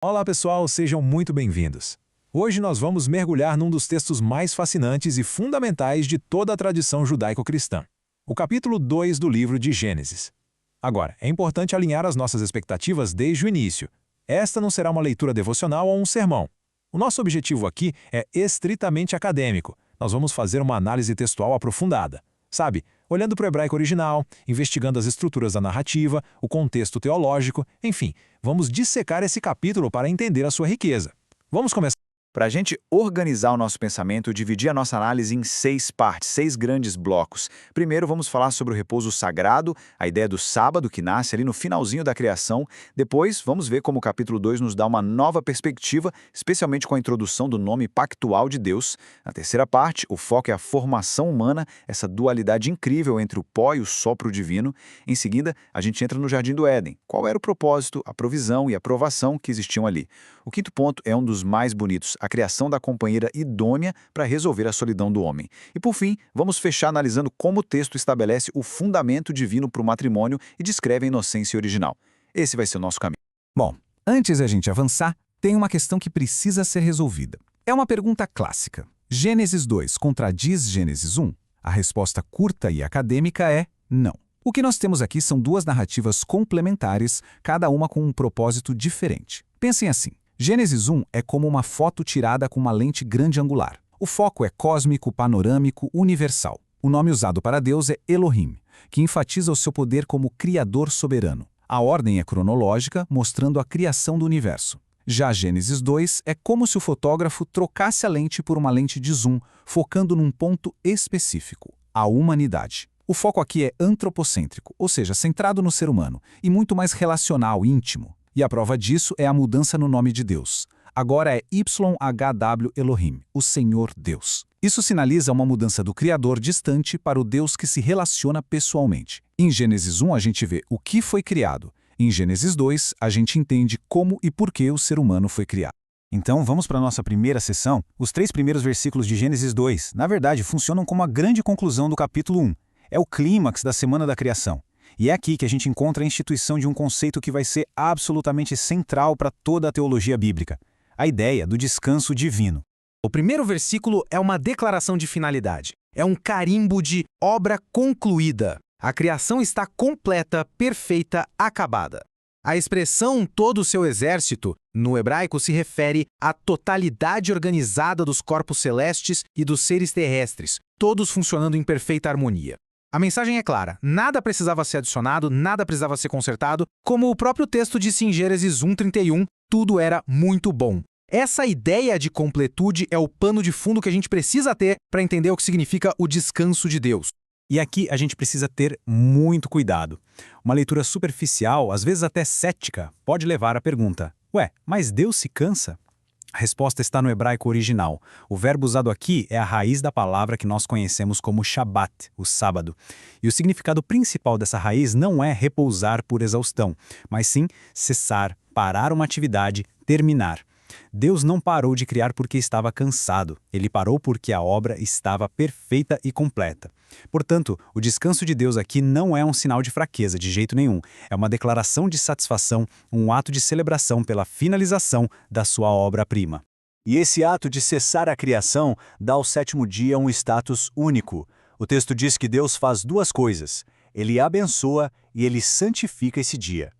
Olá pessoal, sejam muito bem-vindos. Hoje nós vamos mergulhar num dos textos mais fascinantes e fundamentais de toda a tradição judaico-cristã, o capítulo 2 do livro de Gênesis. Agora, é importante alinhar as nossas expectativas desde o início. Esta não será uma leitura devocional ou um sermão. O nosso objetivo aqui é estritamente acadêmico. Nós vamos fazer uma análise textual aprofundada. Sabe, olhando para o hebraico original, investigando as estruturas da narrativa, o contexto teológico, enfim, vamos dissecar esse capítulo para entender a sua riqueza. Vamos começar. Para a gente organizar o nosso pensamento, dividir a nossa análise em 6 partes, 6 grandes blocos. Primeiro, vamos falar sobre o repouso sagrado, a ideia do sábado que nasce ali no finalzinho da criação. Depois, vamos ver como o capítulo 2 nos dá uma nova perspectiva, especialmente com a introdução do nome pactual de Deus. Na terceira parte, o foco é a formação humana, essa dualidade incrível entre o pó e o sopro divino. Em seguida, a gente entra no Jardim do Éden. Qual era o propósito, a provisão e a provação que existiam ali? O quinto ponto é um dos mais bonitos, a criação da companheira idônea para resolver a solidão do homem. E por fim, vamos fechar analisando como o texto estabelece o fundamento divino para o matrimônio e descreve a inocência original. Esse vai ser o nosso caminho. Bom, antes de a gente avançar, tem uma questão que precisa ser resolvida. É uma pergunta clássica. Gênesis 2 contradiz Gênesis 1? A resposta curta e acadêmica é não. O que nós temos aqui são duas narrativas complementares, cada uma com um propósito diferente. Pensem assim. Gênesis 1 é como uma foto tirada com uma lente grande angular. O foco é cósmico, panorâmico, universal. O nome usado para Deus é Elohim, que enfatiza o seu poder como Criador soberano. A ordem é cronológica, mostrando a criação do universo. Já Gênesis 2 é como se o fotógrafo trocasse a lente por uma lente de zoom, focando num ponto específico, a humanidade. O foco aqui é antropocêntrico, ou seja, centrado no ser humano, e muito mais relacional, íntimo. E a prova disso é a mudança no nome de Deus. Agora é YHW Elohim, o Senhor Deus. Isso sinaliza uma mudança do Criador distante para o Deus que se relaciona pessoalmente. Em Gênesis 1 a gente vê o que foi criado. Em Gênesis 2 a gente entende como e por que o ser humano foi criado. Então vamos para a nossa primeira sessão. Os 3 primeiros versículos de Gênesis 2, na verdade, funcionam como a grande conclusão do capítulo 1. É o clímax da semana da criação. E é aqui que a gente encontra a instituição de um conceito que vai ser absolutamente central para toda a teologia bíblica, a ideia do descanso divino. O primeiro versículo é uma declaração de finalidade. É um carimbo de obra concluída. A criação está completa, perfeita, acabada. A expressão todo o seu exército, no hebraico, se refere à totalidade organizada dos corpos celestes e dos seres terrestres, todos funcionando em perfeita harmonia. A mensagem é clara, nada precisava ser adicionado, nada precisava ser consertado, como o próprio texto disse em Gênesis 1:31, tudo era muito bom. Essa ideia de completude é o pano de fundo que a gente precisa ter para entender o que significa o descanso de Deus. E aqui a gente precisa ter muito cuidado. Uma leitura superficial, às vezes até cética, pode levar à pergunta: ué, mas Deus se cansa? A resposta está no hebraico original. O verbo usado aqui é a raiz da palavra que nós conhecemos como Shabat, o sábado. E o significado principal dessa raiz não é repousar por exaustão, mas sim cessar, parar uma atividade, terminar. Deus não parou de criar porque estava cansado. Ele parou porque a obra estava perfeita e completa. Portanto, o descanso de Deus aqui não é um sinal de fraqueza, de jeito nenhum. É uma declaração de satisfação, um ato de celebração pela finalização da sua obra-prima. E esse ato de cessar a criação dá ao 7º dia um status único. O texto diz que Deus faz 2 coisas. Ele abençoa e ele santifica esse dia.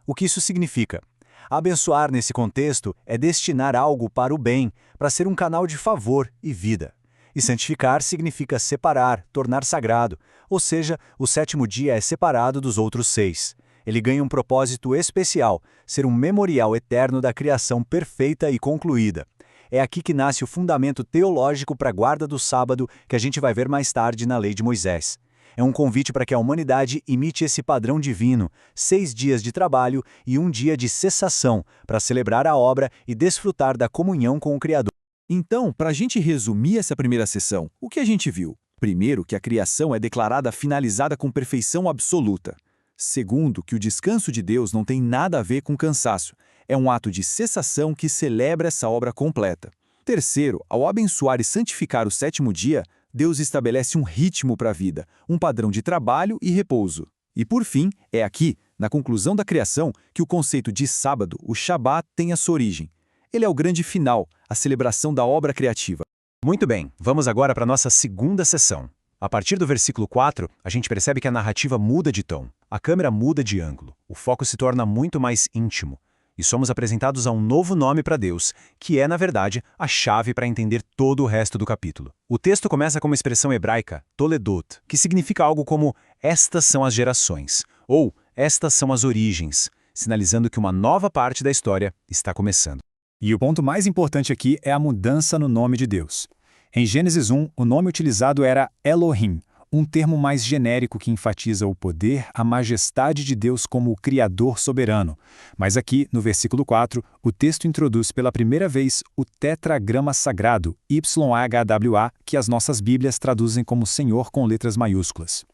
O que isso significa? Abençoar nesse contexto é destinar algo para o bem, para ser um canal de favor e vida. E santificar significa separar, tornar sagrado, ou seja, o 7º dia é separado dos outros 6. Ele ganha um propósito especial, ser um memorial eterno da criação perfeita e concluída. É aqui que nasce o fundamento teológico para a guarda do sábado que a gente vai ver mais tarde na lei de Moisés. É um convite para que a humanidade imite esse padrão divino, 6 dias de trabalho e 1 dia de cessação, para celebrar a obra e desfrutar da comunhão com o Criador. Então, para a gente resumir essa primeira sessão, o que a gente viu? Primeiro, que a criação é declarada finalizada com perfeição absoluta. Segundo, que o descanso de Deus não tem nada a ver com cansaço. É um ato de cessação que celebra essa obra completa. Terceiro, ao abençoar e santificar o 7º dia, Deus estabelece um ritmo para a vida, um padrão de trabalho e repouso. E por fim, é aqui, na conclusão da criação, que o conceito de sábado, o Shabat, tem a sua origem. Ele é o grande final, a celebração da obra criativa. Muito bem, vamos agora para a nossa segunda sessão. A partir do versículo 4, a gente percebe que a narrativa muda de tom. A câmera muda de ângulo. O foco se torna muito mais íntimo. E somos apresentados a um novo nome para Deus, que é, na verdade, a chave para entender todo o resto do capítulo. O texto começa com uma expressão hebraica, toledot, que significa algo como «estas são as gerações» ou «estas são as origens», sinalizando que uma nova parte da história está começando. E o ponto mais importante aqui é a mudança no nome de Deus. Em Gênesis 1, o nome utilizado era Elohim, um termo mais genérico que enfatiza o poder, a majestade de Deus como o Criador soberano. Mas aqui, no versículo 4, o texto introduz pela primeira vez o tetragrama sagrado, YHWH, que as nossas Bíblias traduzem como Senhor com letras maiúsculas.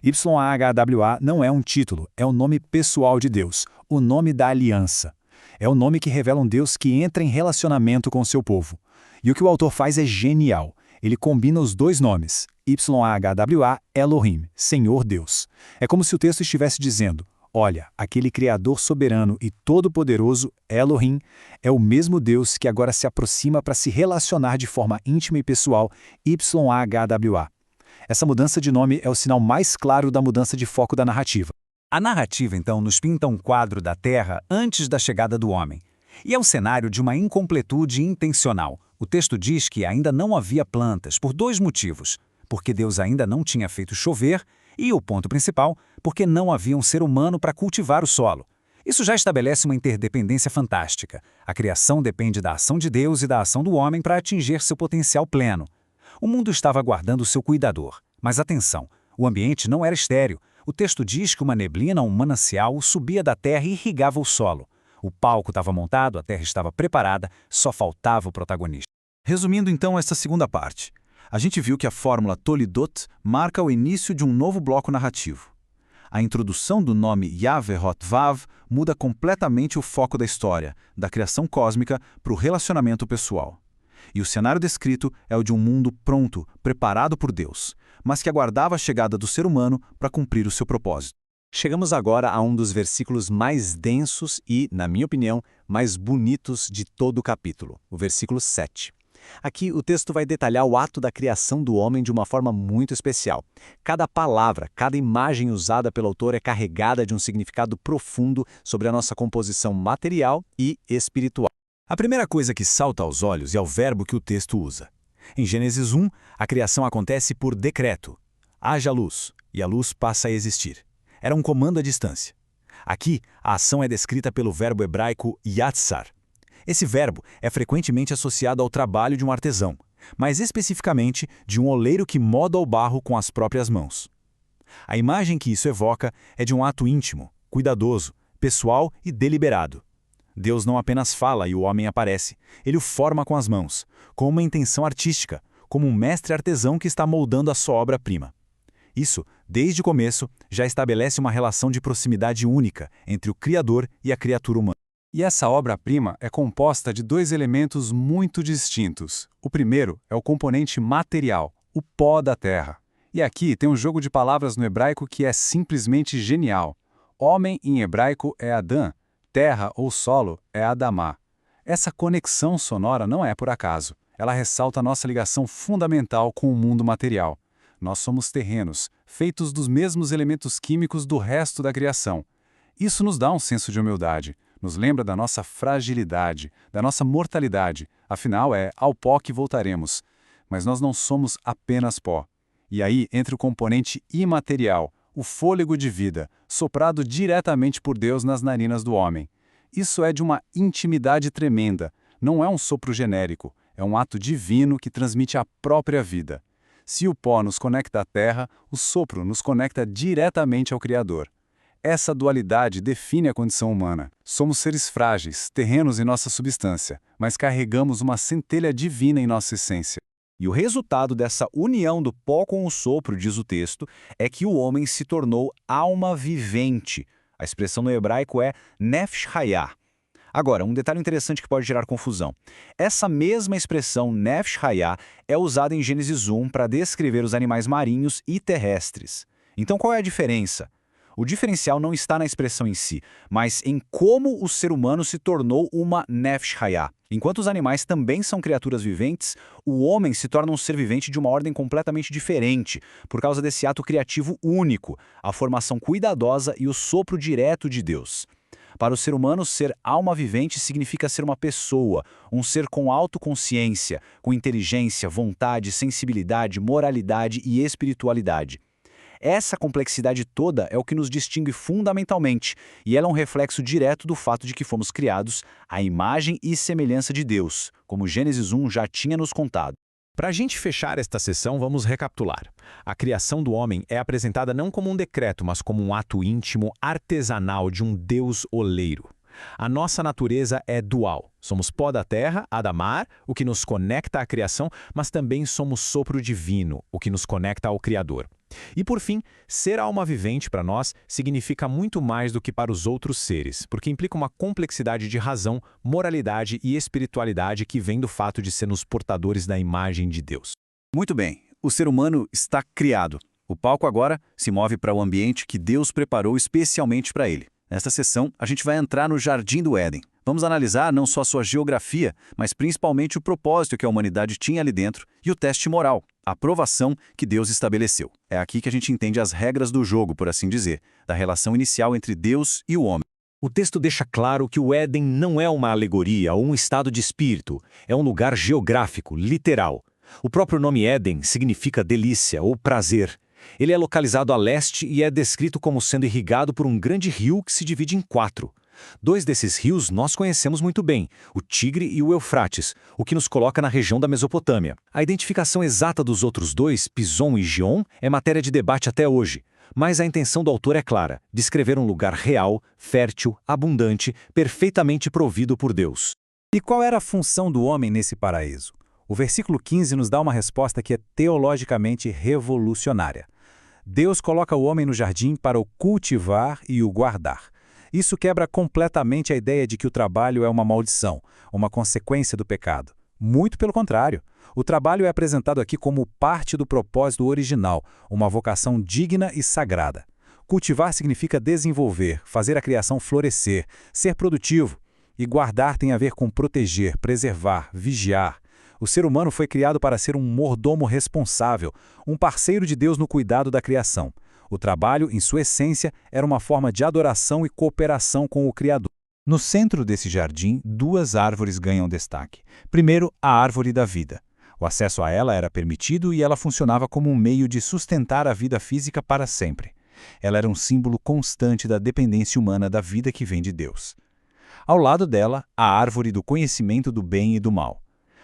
YHWH não é um título, é o nome pessoal de Deus, o nome da aliança. É o nome que revela um Deus que entra em relacionamento com seu povo. E o que o autor faz é genial. Ele combina os dois nomes, YHWH, Elohim, Senhor Deus. É como se o texto estivesse dizendo, olha, aquele Criador soberano e todo-poderoso, Elohim, é o mesmo Deus que agora se aproxima para se relacionar de forma íntima e pessoal, YHWH. Essa mudança de nome é o sinal mais claro da mudança de foco da narrativa. A narrativa, então, nos pinta um quadro da Terra antes da chegada do homem. E é um cenário de uma incompletude intencional. O texto diz que ainda não havia plantas, por dois motivos. Porque Deus ainda não tinha feito chover e, o ponto principal, porque não havia um ser humano para cultivar o solo. Isso já estabelece uma interdependência fantástica. A criação depende da ação de Deus e da ação do homem para atingir seu potencial pleno. O mundo estava aguardando seu cuidador. Mas atenção, o ambiente não era estéril. O texto diz que uma neblina, um manancial, subia da terra e irrigava o solo. O palco estava montado, a terra estava preparada, só faltava o protagonista. Resumindo então esta segunda parte, a gente viu que a fórmula Toledot marca o início de um novo bloco narrativo. A introdução do nome Yahvé-Hot Vav muda completamente o foco da história, da criação cósmica para o relacionamento pessoal. E o cenário descrito é o de um mundo pronto, preparado por Deus, mas que aguardava a chegada do ser humano para cumprir o seu propósito. Chegamos agora a um dos versículos mais densos e, na minha opinião, mais bonitos de todo o capítulo, o versículo 7. Aqui o texto vai detalhar o ato da criação do homem de uma forma muito especial. Cada palavra, cada imagem usada pelo autor é carregada de um significado profundo sobre a nossa composição material e espiritual. A primeira coisa que salta aos olhos é o verbo que o texto usa. Em Gênesis 1, a criação acontece por decreto. Haja luz, e a luz passa a existir. Era um comando à distância. Aqui, a ação é descrita pelo verbo hebraico yatsar. Esse verbo é frequentemente associado ao trabalho de um artesão, mas especificamente de um oleiro que moda o barro com as próprias mãos. A imagem que isso evoca é de um ato íntimo, cuidadoso, pessoal e deliberado. Deus não apenas fala e o homem aparece, ele o forma com as mãos, com uma intenção artística, como um mestre artesão que está moldando a sua obra-prima. Isso, desde o começo, já estabelece uma relação de proximidade única entre o Criador e a criatura humana. E essa obra-prima é composta de dois elementos muito distintos. O primeiro é o componente material, o pó da terra. E aqui tem um jogo de palavras no hebraico que é simplesmente genial. Homem em hebraico é Adã, terra ou solo é Adamá. Essa conexão sonora não é por acaso. Ela ressalta a nossa ligação fundamental com o mundo material. Nós somos terrenos, feitos dos mesmos elementos químicos do resto da criação. Isso nos dá um senso de humildade, nos lembra da nossa fragilidade, da nossa mortalidade. Afinal, é ao pó que voltaremos. Mas nós não somos apenas pó. E aí entra o componente imaterial, o fôlego de vida, soprado diretamente por Deus nas narinas do homem. Isso é de uma intimidade tremenda. Não é um sopro genérico, é um ato divino que transmite a própria vida. Se o pó nos conecta à terra, o sopro nos conecta diretamente ao Criador. Essa dualidade define a condição humana. Somos seres frágeis, terrenos em nossa substância, mas carregamos uma centelha divina em nossa essência. E o resultado dessa união do pó com o sopro, diz o texto, é que o homem se tornou alma vivente. A expressão no hebraico é nefesh hayah. Agora, um detalhe interessante que pode gerar confusão. Essa mesma expressão nefesh hayah é usada em Gênesis 1 para descrever os animais marinhos e terrestres. Então qual é a diferença? O diferencial não está na expressão em si, mas em como o ser humano se tornou uma Nefesh Hayah. Enquanto os animais também são criaturas viventes, o homem se torna um ser vivente de uma ordem completamente diferente, por causa desse ato criativo único, a formação cuidadosa e o sopro direto de Deus. Para o ser humano, ser alma vivente significa ser uma pessoa, um ser com autoconsciência, com inteligência, vontade, sensibilidade, moralidade e espiritualidade. Essa complexidade toda é o que nos distingue fundamentalmente, e ela é um reflexo direto do fato de que fomos criados à imagem e semelhança de Deus, como Gênesis 1 já tinha nos contado. Para a gente fechar esta sessão, vamos recapitular. A criação do homem é apresentada não como um decreto, mas como um ato íntimo, artesanal de um Deus oleiro. A nossa natureza é dual. Somos pó da terra, Adamar, o que nos conecta à criação, mas também somos sopro divino, o que nos conecta ao Criador. E por fim, ser alma vivente para nós significa muito mais do que para os outros seres, porque implica uma complexidade de razão, moralidade e espiritualidade que vem do fato de sermos portadores da imagem de Deus. Muito bem, o ser humano está criado. O palco agora se move para o ambiente que Deus preparou especialmente para ele. Nesta sessão, a gente vai entrar no Jardim do Éden. Vamos analisar não só sua geografia, mas principalmente o propósito que a humanidade tinha ali dentro e o teste moral, a aprovação que Deus estabeleceu. É aqui que a gente entende as regras do jogo, por assim dizer, da relação inicial entre Deus e o homem. O texto deixa claro que o Éden não é uma alegoria ou um estado de espírito, é um lugar geográfico, literal. O próprio nome Éden significa delícia ou prazer. Ele é localizado a leste e é descrito como sendo irrigado por um grande rio que se divide em 4. 2 desses rios nós conhecemos muito bem, o Tigre e o Eufrates, o que nos coloca na região da Mesopotâmia. A identificação exata dos outros 2, Pison e Gion, é matéria de debate até hoje. Mas a intenção do autor é clara, descrever um lugar real, fértil, abundante, perfeitamente provido por Deus. E qual era a função do homem nesse paraíso? O versículo 15 nos dá uma resposta que é teologicamente revolucionária. Deus coloca o homem no jardim para o cultivar e o guardar. Isso quebra completamente a ideia de que o trabalho é uma maldição, uma consequência do pecado. Muito pelo contrário. O trabalho é apresentado aqui como parte do propósito original, uma vocação digna e sagrada. Cultivar significa desenvolver, fazer a criação florescer, ser produtivo. E guardar tem a ver com proteger, preservar, vigiar. O ser humano foi criado para ser um mordomo responsável, um parceiro de Deus no cuidado da criação. O trabalho, em sua essência, era uma forma de adoração e cooperação com o Criador. No centro desse jardim, 2 árvores ganham destaque. Primeiro, a árvore da vida. O acesso a ela era permitido e ela funcionava como um meio de sustentar a vida física para sempre. Ela era um símbolo constante da dependência humana da vida que vem de Deus. Ao lado dela, a árvore do conhecimento do bem e do mal.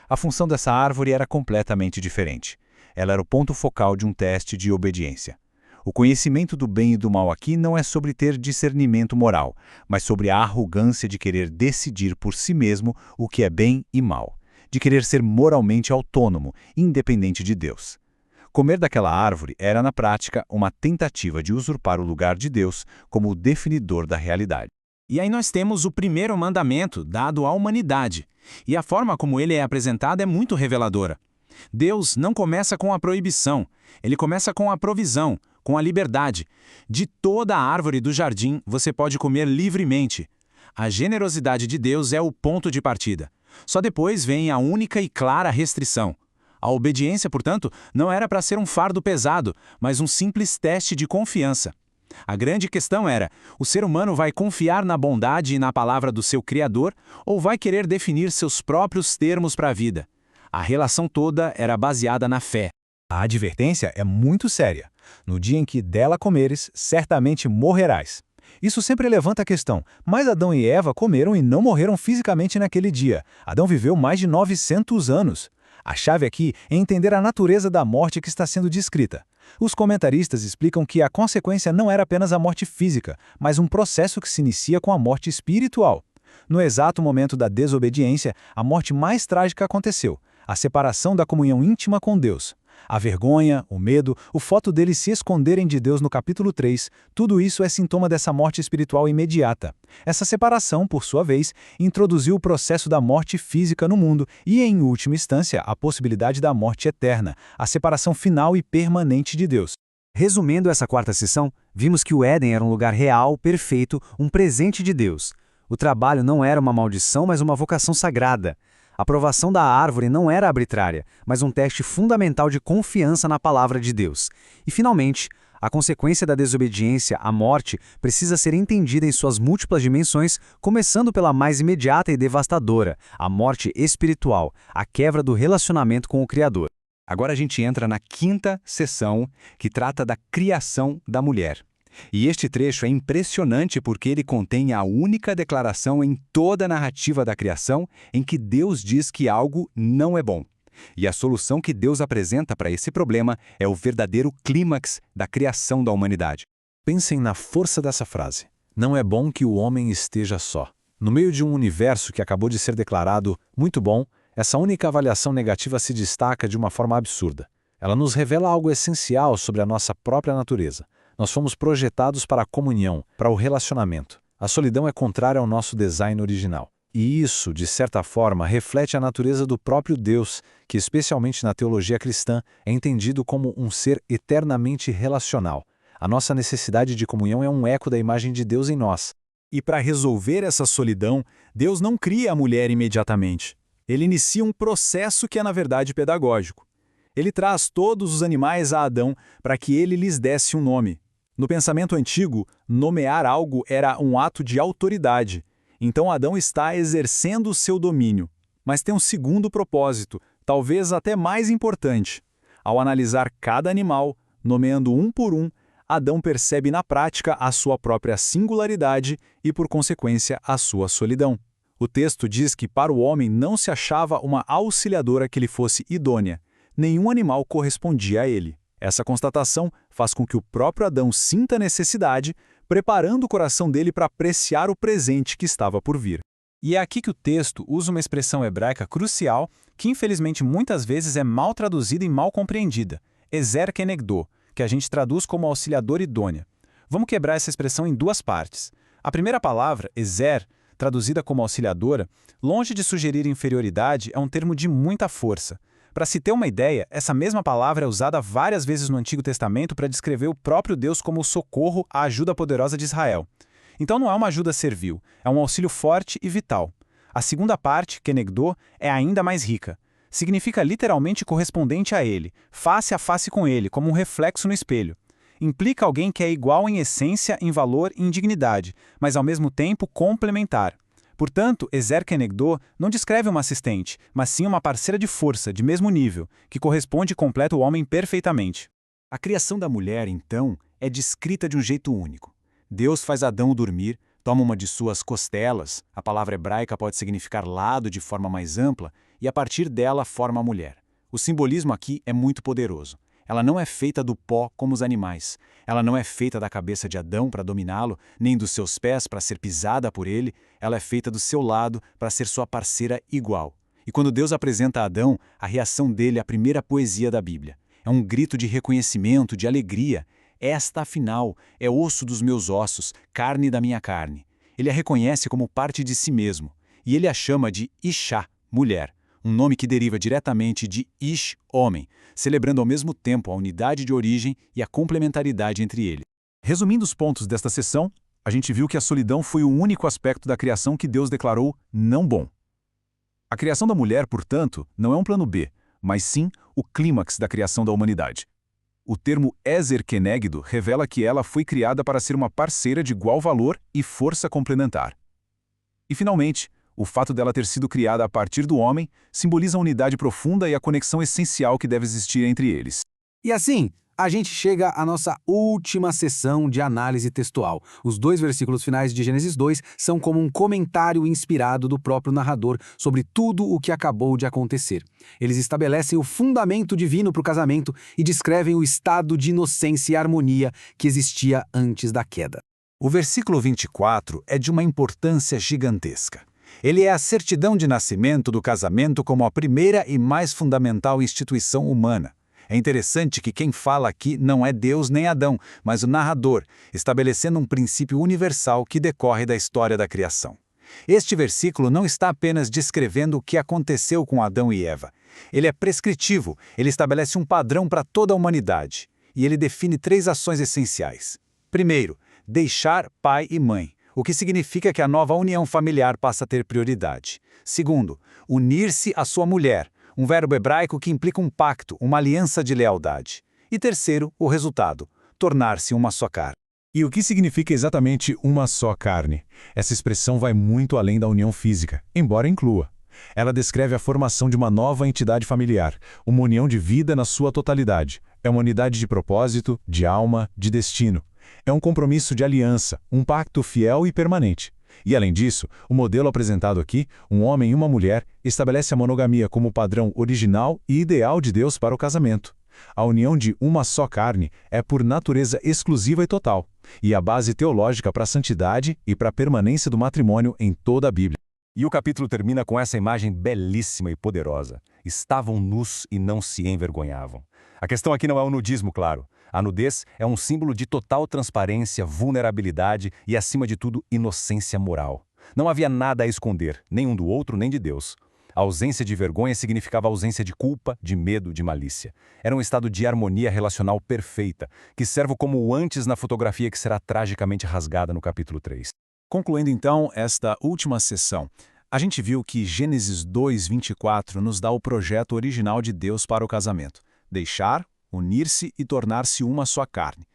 A função dessa árvore era completamente diferente. Ela era o ponto focal de um teste de obediência. O conhecimento do bem e do mal aqui não é sobre ter discernimento moral, mas sobre a arrogância de querer decidir por si mesmo o que é bem e mal, de querer ser moralmente autônomo, independente de Deus. Comer daquela árvore era, na prática, uma tentativa de usurpar o lugar de Deus como o definidor da realidade. E aí nós temos o primeiro mandamento dado à humanidade. E a forma como ele é apresentado é muito reveladora. Deus não começa com a proibição, ele começa com a provisão, com a liberdade. De toda a árvore do jardim você pode comer livremente. A generosidade de Deus é o ponto de partida. Só depois vem a única e clara restrição. A obediência, portanto, não era para ser um fardo pesado, mas um simples teste de confiança. A grande questão era, o ser humano vai confiar na bondade e na palavra do seu Criador ou vai querer definir seus próprios termos para a vida? A relação toda era baseada na fé. A advertência é muito séria. No dia em que dela comeres, certamente morrerás. Isso sempre levanta a questão, mas Adão e Eva comeram e não morreram fisicamente naquele dia. Adão viveu mais de 900 anos. A chave aqui é entender a natureza da morte que está sendo descrita. Os comentaristas explicam que a consequência não era apenas a morte física, mas um processo que se inicia com a morte espiritual. No exato momento da desobediência, a morte mais trágica aconteceu, a separação da comunhão íntima com Deus. A vergonha, o medo, o fato deles se esconderem de Deus no capítulo 3, tudo isso é sintoma dessa morte espiritual imediata. Essa separação, por sua vez, introduziu o processo da morte física no mundo e, em última instância, a possibilidade da morte eterna, a separação final e permanente de Deus. Resumindo essa quarta sessão, vimos que o Éden era um lugar real, perfeito, um presente de Deus. O trabalho não era uma maldição, mas uma vocação sagrada. A aprovação da árvore não era arbitrária, mas um teste fundamental de confiança na palavra de Deus. E, finalmente, a consequência da desobediência, a morte, precisa ser entendida em suas múltiplas dimensões, começando pela mais imediata e devastadora, a morte espiritual, a quebra do relacionamento com o Criador. Agora a gente entra na quinta sessão, que trata da criação da mulher. E este trecho é impressionante porque ele contém a única declaração em toda a narrativa da criação em que Deus diz que algo não é bom. E a solução que Deus apresenta para esse problema é o verdadeiro clímax da criação da humanidade. Pensem na força dessa frase. Não é bom que o homem esteja só. No meio de um universo que acabou de ser declarado muito bom, essa única avaliação negativa se destaca de uma forma absurda. Ela nos revela algo essencial sobre a nossa própria natureza. Nós fomos projetados para a comunhão, para o relacionamento. A solidão é contrária ao nosso design original. E isso, de certa forma, reflete a natureza do próprio Deus, que, especialmente na teologia cristã, é entendido como um ser eternamente relacional. A nossa necessidade de comunhão é um eco da imagem de Deus em nós. E para resolver essa solidão, Deus não cria a mulher imediatamente. Ele inicia um processo que é, na verdade, pedagógico. Ele traz todos os animais a Adão para que ele lhes desse um nome. No pensamento antigo, nomear algo era um ato de autoridade. Então Adão está exercendo o seu domínio. Mas tem um segundo propósito, talvez até mais importante. Ao analisar cada animal, nomeando um por um, Adão percebe na prática a sua própria singularidade e, por consequência, a sua solidão. O texto diz que para o homem não se achava uma auxiliadora que lhe fosse idônea. Nenhum animal correspondia a ele. Essa constatação faz com que o próprio Adão sinta a necessidade, preparando o coração dele para apreciar o presente que estava por vir. E é aqui que o texto usa uma expressão hebraica crucial que infelizmente muitas vezes é mal traduzida e mal compreendida, ezer kenegdo, que a gente traduz como auxiliador idônea. Vamos quebrar essa expressão em duas partes. A primeira palavra, ezer, traduzida como auxiliadora, longe de sugerir inferioridade, é um termo de muita força. Para se ter uma ideia, essa mesma palavra é usada várias vezes no Antigo Testamento para descrever o próprio Deus como o socorro, a ajuda poderosa de Israel. Então não é uma ajuda servil, é um auxílio forte e vital. A segunda parte, kenegdo, é ainda mais rica. Significa literalmente correspondente a ele, face a face com ele, como um reflexo no espelho. Implica alguém que é igual em essência, em valor e em dignidade, mas ao mesmo tempo complementar. Portanto, ezer kenegdo não descreve uma assistente, mas sim uma parceira de força, de mesmo nível, que corresponde e completa o homem perfeitamente. A criação da mulher, então, é descrita de um jeito único. Deus faz Adão dormir, toma uma de suas costelas, a palavra hebraica pode significar lado de forma mais ampla, e a partir dela forma a mulher. O simbolismo aqui é muito poderoso. Ela não é feita do pó como os animais. Ela não é feita da cabeça de Adão para dominá-lo, nem dos seus pés para ser pisada por ele. Ela é feita do seu lado para ser sua parceira igual. E quando Deus apresenta a Adão, a reação dele é a primeira poesia da Bíblia. É um grito de reconhecimento, de alegria. Esta, afinal, é osso dos meus ossos, carne da minha carne. Ele a reconhece como parte de si mesmo. E ele a chama de Ishá, mulher. Um nome que deriva diretamente de Ish, homem, celebrando ao mesmo tempo a unidade de origem e a complementaridade entre eles. Resumindo os pontos desta sessão, a gente viu que a solidão foi o único aspecto da criação que Deus declarou não bom. A criação da mulher, portanto, não é um plano B, mas sim o clímax da criação da humanidade. O termo ezer kenegdo revela que ela foi criada para ser uma parceira de igual valor e força complementar. E, finalmente, o fato dela ter sido criada a partir do homem simboliza a unidade profunda e a conexão essencial que deve existir entre eles. E assim, a gente chega à nossa última sessão de análise textual. Os 2 versículos finais de Gênesis 2 são como um comentário inspirado do próprio narrador sobre tudo o que acabou de acontecer. Eles estabelecem o fundamento divino para o casamento e descrevem o estado de inocência e harmonia que existia antes da queda. O versículo 24 é de uma importância gigantesca. Ele é a certidão de nascimento do casamento como a primeira e mais fundamental instituição humana. É interessante que quem fala aqui não é Deus nem Adão, mas o narrador, estabelecendo um princípio universal que decorre da história da criação. Este versículo não está apenas descrevendo o que aconteceu com Adão e Eva. Ele é prescritivo, ele estabelece um padrão para toda a humanidade. e ele define 3 ações essenciais. Primeiro, deixar pai e mãe, o que significa que a nova união familiar passa a ter prioridade. Segundo, unir-se à sua mulher, um verbo hebraico que implica um pacto, uma aliança de lealdade. E terceiro, o resultado, tornar-se uma só carne. E o que significa exatamente uma só carne? Essa expressão vai muito além da união física, embora inclua. Ela descreve a formação de uma nova entidade familiar, uma união de vida na sua totalidade. É uma unidade de propósito, de alma, de destino. É um compromisso de aliança, um pacto fiel e permanente. E, além disso, o modelo apresentado aqui, um homem e uma mulher, estabelece a monogamia como o padrão original e ideal de Deus para o casamento. A união de uma só carne é por natureza exclusiva e total, e a base teológica para a santidade e para a permanência do matrimônio em toda a Bíblia. E o capítulo termina com essa imagem belíssima e poderosa. Estavam nus e não se envergonhavam. A questão aqui não é o nudismo, claro. A nudez é um símbolo de total transparência, vulnerabilidade e, acima de tudo, inocência moral. Não havia nada a esconder, nem um do outro, nem de Deus. A ausência de vergonha significava ausência de culpa, de medo, de malícia. Era um estado de harmonia relacional perfeita, que serve como o antes na fotografia que será tragicamente rasgada no capítulo 3. Concluindo então esta última sessão, a gente viu que Gênesis 2:24 nos dá o projeto original de Deus para o casamento: deixar, unir-se e tornar-se uma só carne.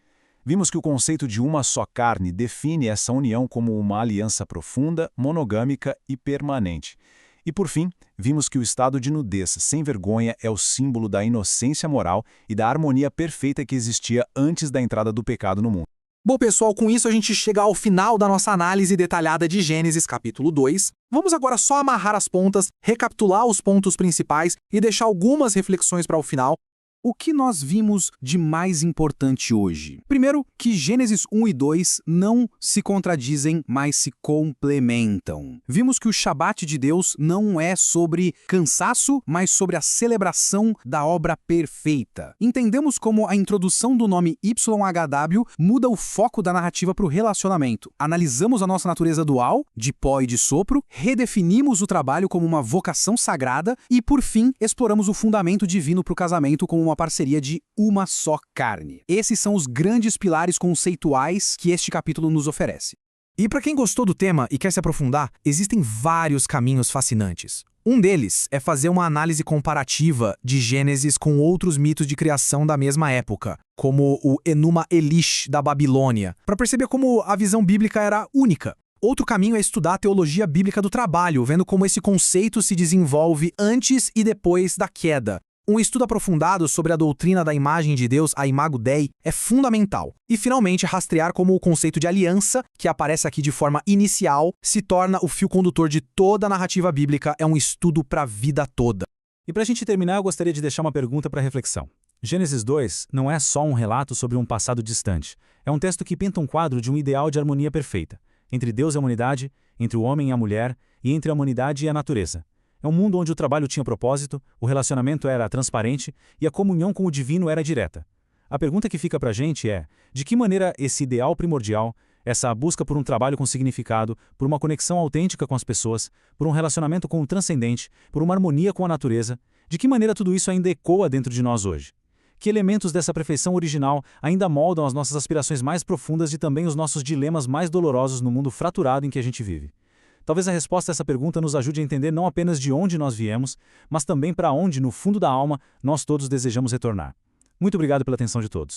Vimos que o conceito de uma só carne define essa união como uma aliança profunda, monogâmica e permanente. E por fim, vimos que o estado de nudez sem vergonha é o símbolo da inocência moral e da harmonia perfeita que existia antes da entrada do pecado no mundo. Bom, pessoal, com isso a gente chega ao final da nossa análise detalhada de Gênesis capítulo 2. Vamos agora só amarrar as pontas, recapitular os pontos principais e deixar algumas reflexões para o final. O que nós vimos de mais importante hoje? Primeiro, que Gênesis 1 e 2 não se contradizem, mas se complementam. Vimos que o Shabat de Deus não é sobre cansaço, mas sobre a celebração da obra perfeita. Entendemos como a introdução do nome YHW muda o foco da narrativa para o relacionamento. Analisamos a nossa natureza dual, de pó e de sopro, redefinimos o trabalho como uma vocação sagrada e, por fim, exploramos o fundamento divino para o casamento como uma parceria de uma só carne. Esses são os grandes pilares conceituais que este capítulo nos oferece. E para quem gostou do tema e quer se aprofundar, existem vários caminhos fascinantes. Um deles é fazer uma análise comparativa de Gênesis com outros mitos de criação da mesma época, como o Enuma Elish da Babilônia, para perceber como a visão bíblica era única. Outro caminho é estudar a teologia bíblica do trabalho, vendo como esse conceito se desenvolve antes e depois da queda. Um estudo aprofundado sobre a doutrina da imagem de Deus, a Imago Dei, é fundamental. E, finalmente, rastrear como o conceito de aliança, que aparece aqui de forma inicial, se torna o fio condutor de toda a narrativa bíblica, é um estudo para a vida toda. E para a gente terminar, eu gostaria de deixar uma pergunta para reflexão. Gênesis 2 não é só um relato sobre um passado distante. É um texto que pinta um quadro de um ideal de harmonia perfeita, entre Deus e a humanidade, entre o homem e a mulher, e entre a humanidade e a natureza. É um mundo onde o trabalho tinha propósito, o relacionamento era transparente e a comunhão com o divino era direta. A pergunta que fica para a gente é, de que maneira esse ideal primordial, essa busca por um trabalho com significado, por uma conexão autêntica com as pessoas, por um relacionamento com o transcendente, por uma harmonia com a natureza, de que maneira tudo isso ainda ecoa dentro de nós hoje? Que elementos dessa perfeição original ainda moldam as nossas aspirações mais profundas e também os nossos dilemas mais dolorosos no mundo fraturado em que a gente vive? Talvez a resposta a essa pergunta nos ajude a entender não apenas de onde nós viemos, mas também para onde, no fundo da alma, nós todos desejamos retornar. Muito obrigado pela atenção de todos.